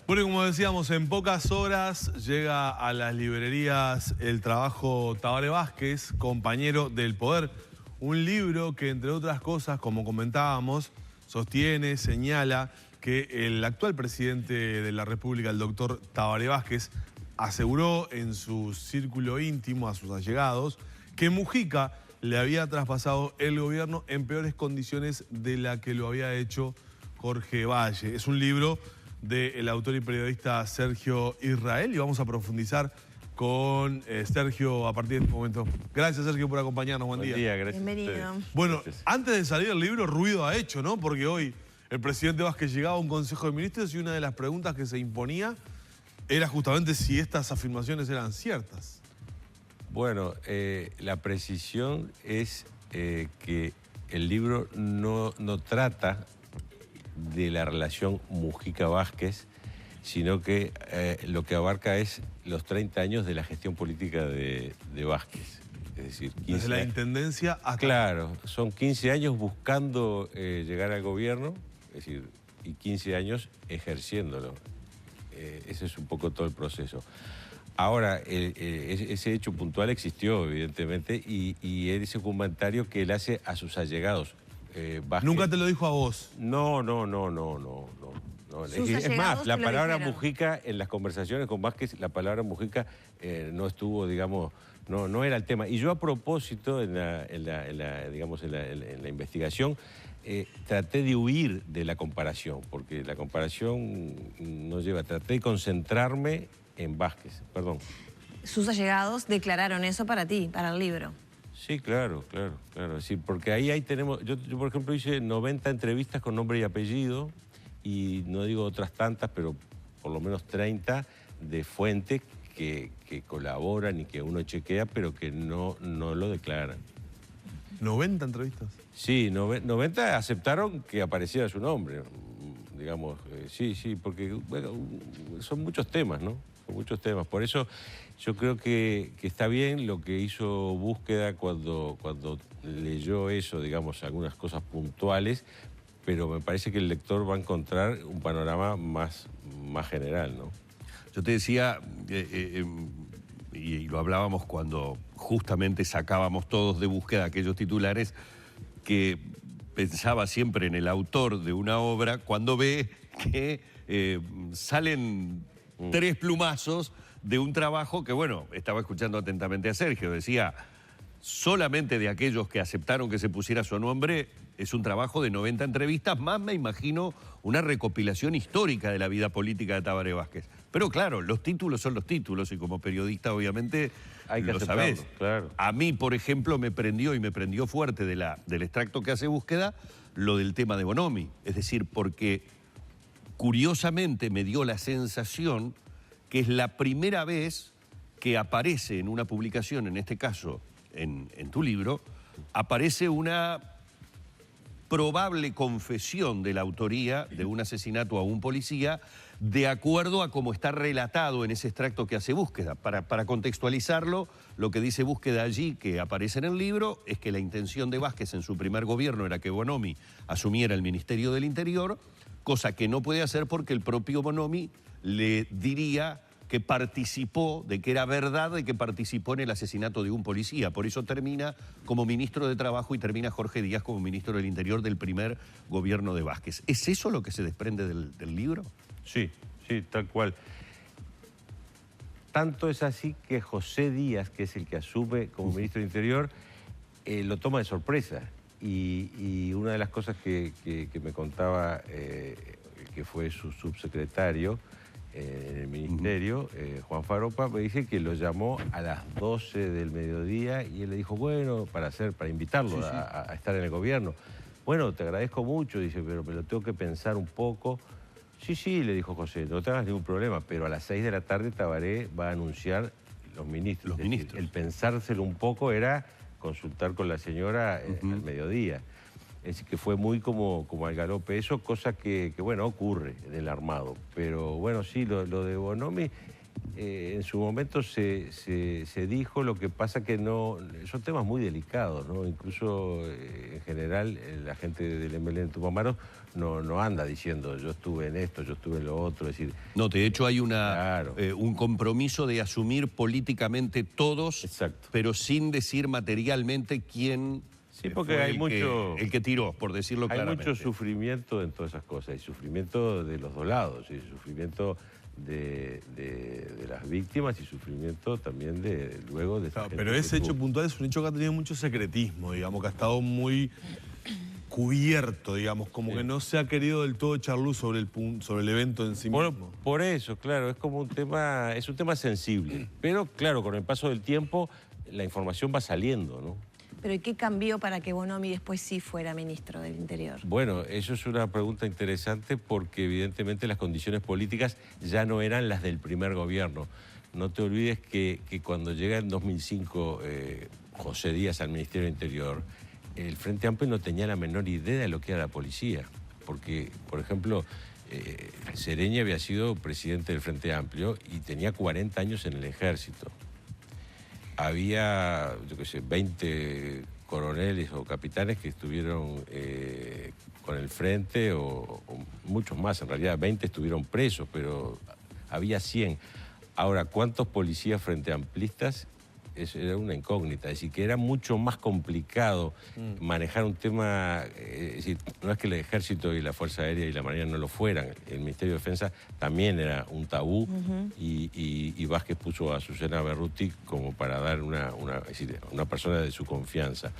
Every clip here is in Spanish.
Bueno, y como decíamos, en pocas horas llega a las librerías el trabajo Tabaré Vázquez, Compañero del Poder. Un libro que, entre otras cosas, como comentábamos, sostiene, señala que el actual presidente de la República, el doctor Tabaré Vázquez, aseguró en su círculo íntimo, a sus allegados, que Mujica le había traspasado el gobierno en peores condiciones de la que lo había hecho Jorge Valle. Es un libro del autor y periodista Sergio Israel y vamos a profundizar con Sergio a partir de este momento. Gracias, Sergio, por acompañarnos. Buen día. Gracias. Bienvenido. Bueno, antes de salir el libro, ruido ha hecho, ¿no? Porque hoy el presidente Vázquez llegaba a un Consejo de Ministros y una de las preguntas que se imponía era justamente si estas afirmaciones eran ciertas. Bueno, la precisión es que el libro no trata de la relación Mujica-Vázquez, sino que lo que abarca es los 30 años de la gestión política de Vázquez. Es decir, 15 desde la intendencia hasta... Claro, son 15 años buscando llegar al gobierno, es decir, y 15 años ejerciéndolo. Ese es un poco todo el proceso. Ahora, ese hecho puntual existió, evidentemente, y ese comentario que él hace a sus allegados. Vázquez. ¿Nunca te lo dijo a vos? No. Es más, la palabra dijeron. Mujica, en las conversaciones con Vázquez, la palabra Mujica no estuvo, digamos, no era el tema. Y yo a propósito, en la investigación, traté de huir de la comparación, porque la comparación no lleva. Traté de concentrarme en Vázquez, perdón. Sus allegados declararon eso para ti, para el libro. Sí, claro. Sí, porque ahí tenemos... Yo, por ejemplo, hice 90 entrevistas con nombre y apellido, y no digo otras tantas, pero por lo menos 30 de fuentes que colaboran y que uno chequea, pero que no lo declaran. ¿90 entrevistas? Sí, 90 aceptaron que apareciera su nombre, digamos. Sí, porque bueno, son muchos temas, ¿no? Son muchos temas. Por eso yo creo que está bien lo que hizo Búsqueda cuando leyó eso, digamos, algunas cosas puntuales, pero me parece que el lector va a encontrar un panorama más general, ¿no? Yo te decía, y lo hablábamos cuando justamente sacábamos todos de Búsqueda aquellos titulares, que pensaba siempre en el autor de una obra cuando ve que salen 3 plumazos de un trabajo que, bueno, estaba escuchando atentamente a Sergio, decía, solamente de aquellos que aceptaron que se pusiera su nombre, es un trabajo de 90 entrevistas, más me imagino una recopilación histórica de la vida política de Tabaré Vázquez. Pero claro, los títulos son los títulos y como periodista obviamente hay que lo aceptarlo, sabés. claro. A mí, por ejemplo, me prendió fuerte del extracto que hace Búsqueda lo del tema de Bonomi. Es decir, porque curiosamente me dio la sensación que es la primera vez que aparece en una publicación, en este caso en tu libro, aparece una probable confesión de la autoría de un asesinato a un policía de acuerdo a cómo está relatado en ese extracto que hace Búsqueda. Para contextualizarlo, lo que dice Búsqueda allí, que aparece en el libro, es que la intención de Vázquez en su primer gobierno era que Bonomi asumiera el Ministerio del Interior, cosa que no puede hacer porque el propio Bonomi le diría que participó, de que era verdad de que participó en el asesinato de un policía. Por eso termina como ministro de Trabajo y termina Jorge Díaz como ministro del Interior del primer gobierno de Vázquez. ¿Es eso lo que se desprende del libro? Sí, tal cual. Tanto es así que José Díaz, que es el que asume como ministro del Interior, lo toma de sorpresa. Y una de las cosas que me contaba, que fue su subsecretario en el ministerio, Juan Faropa, me dice que lo llamó a las 12 del mediodía y él le dijo, bueno, para invitarlo a estar en el gobierno. Bueno, te agradezco mucho, dice, pero me lo tengo que pensar un poco. Sí, le dijo José, no te hagas ningún problema, pero a las 6 de la tarde Tabaré va a anunciar los ministros. El pensárselo un poco era consultar con la señora al mediodía. Es que fue muy como al galope eso, cosa que bueno, ocurre en el armado. Pero bueno, sí, lo de Bonomi en su momento se dijo, lo que pasa que no, son temas muy delicados, ¿no? Incluso en general la gente del MLN de Tucumán no anda diciendo yo estuve en esto, yo estuve en lo otro, es decir... No, de hecho hay Claro. un compromiso de asumir políticamente todos, Exacto. pero sin decir materialmente quién Sí, porque fue hay el que tiró, por decirlo Hay claramente. mucho sufrimiento en todas esas cosas, hay sufrimiento de los dos lados, y sufrimiento de las víctimas y sufrimiento también luego de... Claro, pero ese hecho puntual es un hecho que ha tenido mucho secretismo, digamos, que ha estado muy cubierto, digamos, como que no se ha querido del todo echar luz sobre el evento en sí mismo. Bueno, por eso, claro, es como un tema sensible, pero claro, con el paso del tiempo la información va saliendo, ¿no? Pero ¿y qué cambió para que Bonomi después sí fuera ministro del Interior? Bueno, eso es una pregunta interesante porque evidentemente las condiciones políticas ya no eran las del primer gobierno. No te olvides que cuando llega en 2005 José Díaz al Ministerio del Interior, el Frente Amplio no tenía la menor idea de lo que era la policía. Porque, por ejemplo, Sereña había sido presidente del Frente Amplio y tenía 40 años en el ejército. Había, yo qué sé, 20 coroneles o capitanes que estuvieron con el frente, o muchos más, en realidad 20 estuvieron presos, pero había 100. Ahora, ¿cuántos policías frente amplistas? Eso era una incógnita, es decir, que era mucho más complicado manejar un tema, es decir, no es que el Ejército y la Fuerza Aérea y la Marina no lo fueran, el Ministerio de Defensa también era un tabú, y Vázquez puso a Susana Berruti como para dar es decir, una persona de su confianza.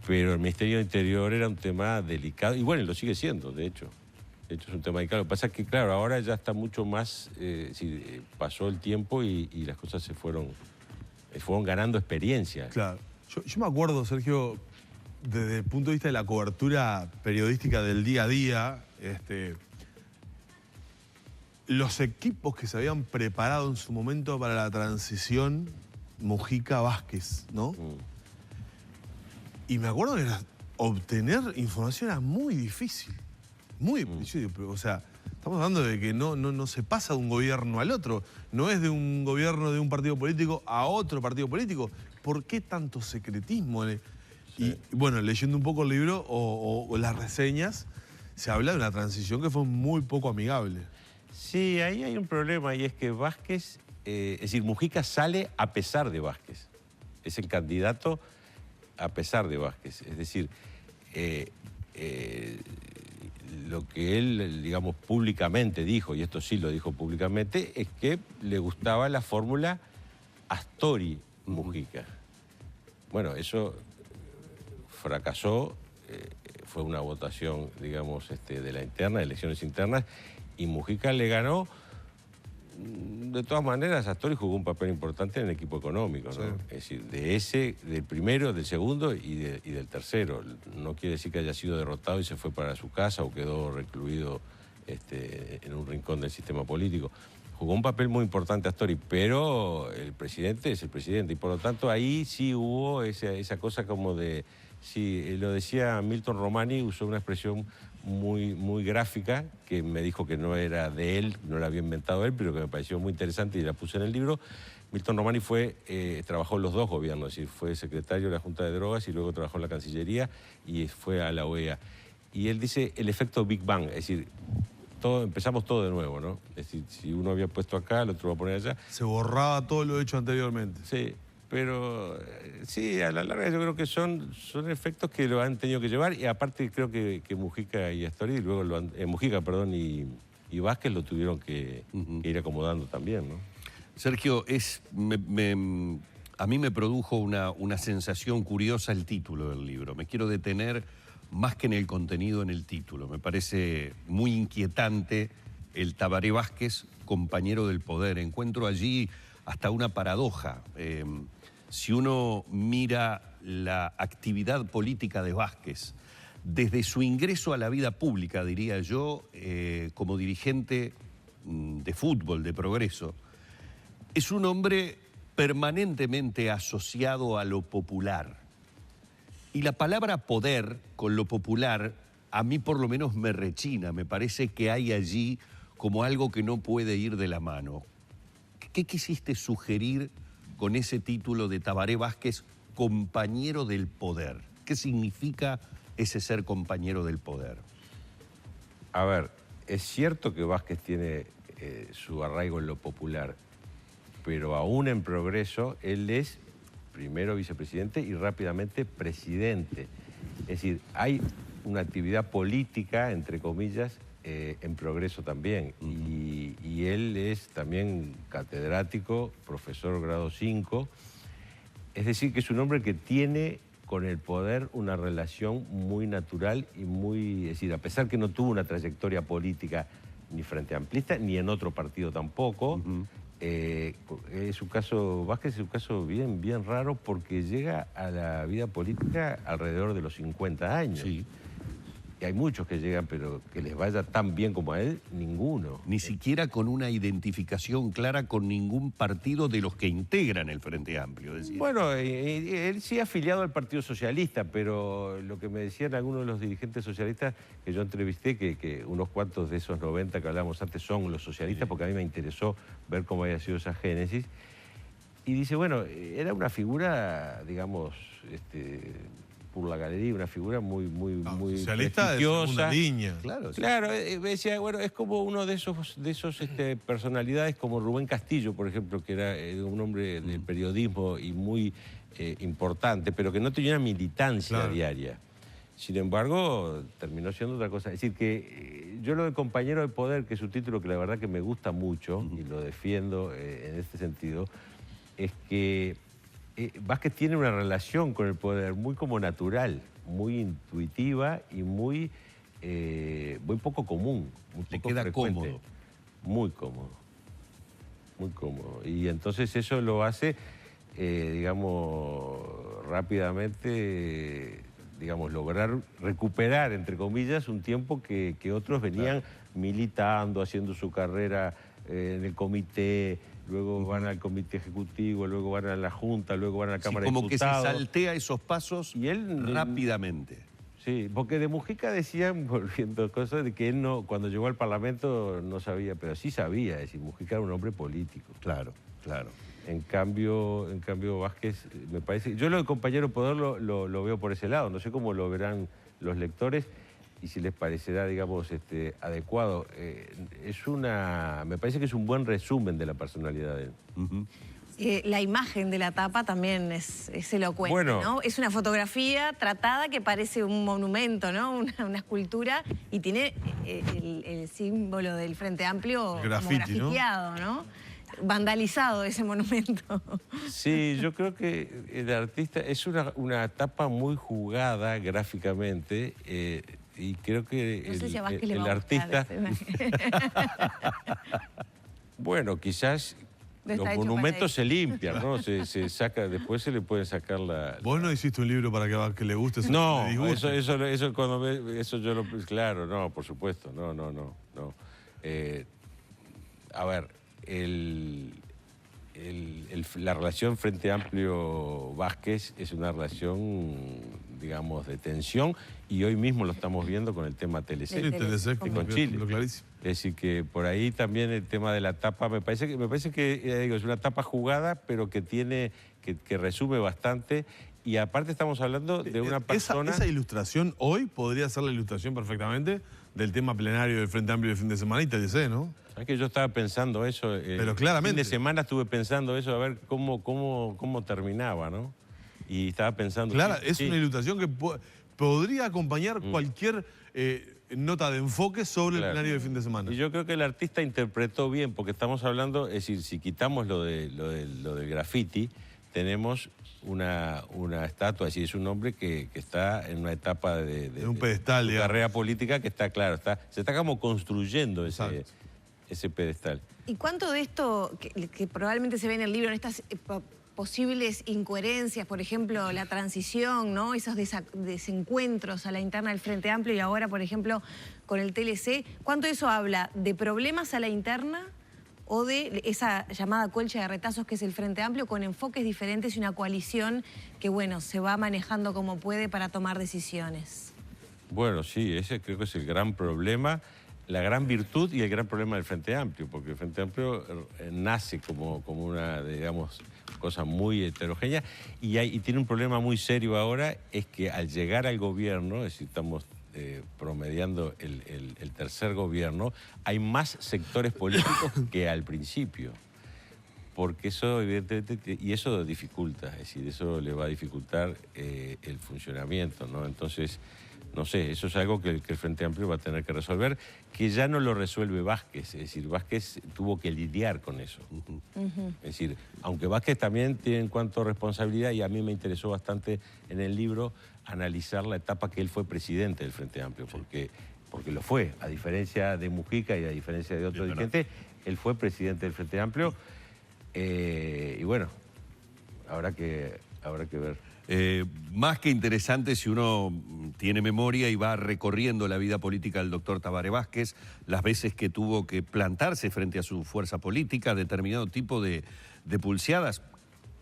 Pero el Ministerio de Interior era un tema delicado, y bueno, lo sigue siendo, de hecho. De hecho, es un tema delicado. Lo que pasa es que, claro, ahora ya está mucho más, pasó el tiempo y las cosas fueron ganando experiencia. Claro. Yo me acuerdo, Sergio, desde el punto de vista de la cobertura periodística del día a día, los equipos que se habían preparado en su momento para la transición Mujica-Vázquez, ¿no? Y me acuerdo que obtener información era muy difícil. Muy difícil. O sea, estamos hablando de que no se pasa de un gobierno al otro. No es de un gobierno de un partido político a otro partido político. ¿Por qué tanto secretismo? Sí. Y bueno, leyendo un poco el libro o las reseñas, se habla de una transición que fue muy poco amigable. Sí, ahí hay un problema, y es que Vázquez, es decir, Mujica sale a pesar de Vázquez. Es el candidato a pesar de Vázquez. Es decir, lo que él, digamos, públicamente dijo, y esto sí lo dijo públicamente, es que le gustaba la fórmula Astori-Mujica. Bueno, eso fracasó, fue una votación, digamos, de la interna, de elecciones internas, y Mujica le ganó. De todas maneras, Astori jugó un papel importante en el equipo económico, ¿no? Sí. Es decir, del primero, del segundo y del tercero. No quiere decir que haya sido derrotado y se fue para su casa o quedó recluido en un rincón del sistema político. Jugó un papel muy importante Astori, pero el presidente es el presidente, y por lo tanto ahí sí hubo esa cosa como de... Sí, lo decía Milton Romani, usó una expresión muy gráfica, que me dijo que no era de él, no la había inventado él, pero que me pareció muy interesante y la puse en el libro. Milton Romani trabajó en los dos gobiernos, es decir, fue secretario de la Junta de Drogas y luego trabajó en la Cancillería y fue a la OEA. Y él dice el efecto Big Bang, es decir, empezamos todo de nuevo, ¿no? Es decir, si uno había puesto acá, el otro va a poner allá. Se borraba todo lo hecho anteriormente. Sí. Pero sí, a la larga yo creo que son efectos que lo han tenido que llevar, y aparte creo que Mujica y Astori, luego Mujica, perdón, y Vázquez lo tuvieron que ir acomodando también, ¿no? Sergio, a mí me produjo una sensación curiosa el título del libro. Me quiero detener más que en el contenido, en el título. Me parece muy inquietante el Tabaré Vázquez, compañero del poder. Encuentro allí hasta una paradoja. Si uno mira la actividad política de Vázquez, desde su ingreso a la vida pública, diría yo, como dirigente de fútbol, de Progreso, es un hombre permanentemente asociado a lo popular. Y la palabra poder con lo popular, a mí por lo menos me rechina, me parece que hay allí como algo que no puede ir de la mano. ¿Qué quisiste sugerir con ese título de Tabaré Vázquez, compañero del poder? ¿Qué significa ese ser compañero del poder? A ver, es cierto que Vázquez tiene su arraigo en lo popular, pero aún en Progreso, él es primero vicepresidente y rápidamente presidente. Es decir, hay una actividad política, entre comillas, en Progreso también. Y él es también catedrático, profesor grado 5. Es decir, que es un hombre que tiene con el poder una relación muy natural y muy... Es decir, a pesar que no tuvo una trayectoria política ni frente amplista, ni en otro partido tampoco, es un caso, Vázquez es un caso bien raro porque llega a la vida política alrededor de los 50 años. Sí. Y hay muchos que llegan, pero que les vaya tan bien como a él, ninguno. Ni siquiera con una identificación clara con ningún partido de los que integran el Frente Amplio. Decía. Bueno, él sí afiliado al Partido Socialista, pero lo que me decían algunos de los dirigentes socialistas que yo entrevisté, que unos cuantos de esos 90 que hablábamos antes son los socialistas, porque a mí me interesó ver cómo había sido esa génesis. Y dice, bueno, era una figura, digamos, por la galería, una figura muy socialista prestigiosa. Es una línea. Claro, sí. Claro, decía, bueno, es como uno de esos personalidades como Rubén Castillo, por ejemplo, que era un hombre del periodismo y muy importante, pero que no tenía una militancia diaria. Sin embargo, terminó siendo otra cosa. Es decir, que yo lo de compañero de poder, que es un título que la verdad que me gusta mucho, y lo defiendo en este sentido, es que Vázquez tiene una relación con el poder muy como natural, muy intuitiva y muy poco común. Muy Le poco queda frecuente. cómodo. Muy cómodo. Muy cómodo. Y entonces eso lo hace, digamos, rápidamente, digamos, lograr recuperar, entre comillas, un tiempo que otros venían militando, haciendo su carrera en el comité, luego van al comité ejecutivo, luego van a la Junta, luego van a la Cámara de Diputados. Como que se saltea esos pasos y él rápidamente. Sí, porque de Mujica decían, volviendo cosas, de que él no, cuando llegó al Parlamento no sabía, pero sí sabía, es decir, Mujica era un hombre político. Claro, claro. En cambio Vázquez, me parece... Yo lo de compañero poder lo veo por ese lado, no sé cómo lo verán los lectores y si les parecerá, digamos, adecuado. Me parece que es un buen resumen de la personalidad de él. La imagen de la tapa también es elocuente, ¿no? Es una fotografía tratada que parece un monumento, ¿no? Una escultura y tiene el símbolo del Frente Amplio grafiteado, ¿no? Vandalizado ese monumento. Sí, yo creo que el artista es una tapa muy jugada gráficamente y creo que no sé si a Vázquez le el va a artista... Bueno, quizás... Los monumentos se limpian, ¿no? Se saca, después se le puede sacar la... ¿Vos no hiciste un libro para que a Vázquez le guste? No, eso cuando eso yo lo... Claro, no, por supuesto, no. A ver, la relación Frente Amplio-Vázquez es una relación, digamos, de tensión y hoy mismo lo estamos viendo con el tema Telesec. Sí, Telesec, con Chile. clarísimo. Es decir, que por ahí también el tema de la tapa, me parece que digo, es una tapa jugada, pero que que resume bastante. Y aparte estamos hablando de una persona... Esa ilustración hoy podría ser la ilustración perfectamente del tema plenario del Frente Amplio del fin de semana y TLC, ¿no? ¿Sabes que yo estaba pensando eso? Pero claramente. El fin de semana estuve pensando eso, a ver cómo terminaba, ¿no? Y estaba pensando... Claro, es una ilustración que podría acompañar cualquier nota de enfoque sobre el plenario del fin de semana. Y yo creo que el artista interpretó bien, porque estamos hablando, es decir, si quitamos lo del graffiti, tenemos una estatua, es decir, es un hombre que está en una etapa de un pedestal, de carrera política que está, claro, se está como construyendo ese pedestal. ¿Y cuánto de esto, que probablemente se ve en el libro, en estas posibles incoherencias, por ejemplo, la transición, ¿no? Esos desencuentros a la interna del Frente Amplio y ahora, por ejemplo, con el TLC, ¿cuánto de eso habla de problemas a la interna o de esa llamada colcha de retazos que es el Frente Amplio con enfoques diferentes y una coalición que, bueno, se va manejando como puede para tomar decisiones? Bueno, sí, ese creo que es el gran problema. la gran virtud y el gran problema del Frente Amplio, porque el Frente Amplio nace como una, digamos, cosa muy heterogénea y tiene un problema muy serio ahora, es que al llegar al gobierno, es decir, estamos promediando el tercer gobierno, hay más sectores políticos que al principio. Porque eso, evidentemente, y eso dificulta, es decir, eso le va a dificultar el funcionamiento, ¿no? Entonces, no sé, eso es algo que el Frente Amplio va a tener que resolver, que ya no lo resuelve Vázquez, es decir, Vázquez tuvo que lidiar con eso. Es decir, aunque Vázquez también tiene en cuanto a responsabilidad, y a mí me interesó bastante en el libro analizar la etapa que él fue presidente del Frente Amplio, porque lo fue, a diferencia de Mujica y a diferencia de otros dirigentes, él fue presidente del Frente Amplio, y bueno, habrá que ver. Más que interesante si uno tiene memoria y va recorriendo la vida política del doctor Tabaré Vázquez, las veces que tuvo que plantarse frente a su fuerza política, determinado tipo de pulseadas,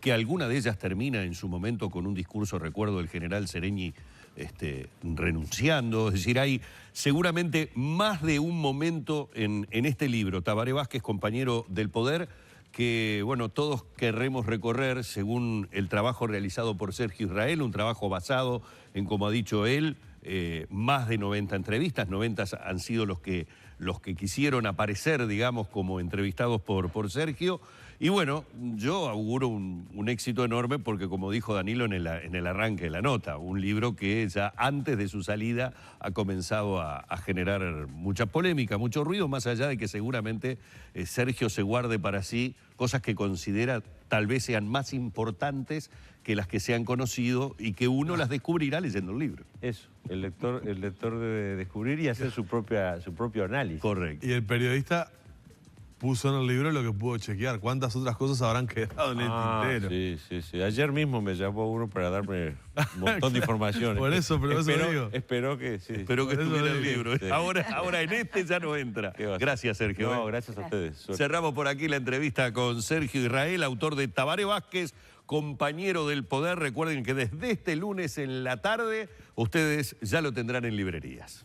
que alguna de ellas termina en su momento con un discurso, recuerdo, del general Sereñi renunciando. Es decir, hay seguramente más de un momento en este libro, Tabaré Vázquez, compañero del poder, que, bueno, todos querremos recorrer según el trabajo realizado por Sergio Israel, un trabajo basado en, como ha dicho él, más de 90 entrevistas, 90 han sido los que quisieron aparecer, digamos, como entrevistados por Sergio. Y bueno, yo auguro un éxito enorme porque, como dijo Danilo en el arranque de la nota, un libro que ya antes de su salida ha comenzado a generar mucha polémica, mucho ruido, más allá de que seguramente Sergio se guarde para sí cosas que considera tal vez sean más importantes que las que se han conocido y que uno las descubrirá leyendo el libro. Eso, el lector debe descubrir y hacer su propio análisis. Correcto. Y el periodista puso en el libro lo que pudo chequear. ¿Cuántas otras cosas habrán quedado en el tintero? Sí. Ayer mismo me llamó uno para darme un montón de informaciones. Por eso, pero eso digo. Espero que sí. Espero que estuviera el libro. Sí. Ahora en este ya no entra. Gracias, Sergio. No, gracias a ustedes. Suerte. Cerramos por aquí la entrevista con Sergio Israel, autor de Tabaré Vázquez, compañero del poder. Recuerden que desde este lunes en la tarde ustedes ya lo tendrán en librerías.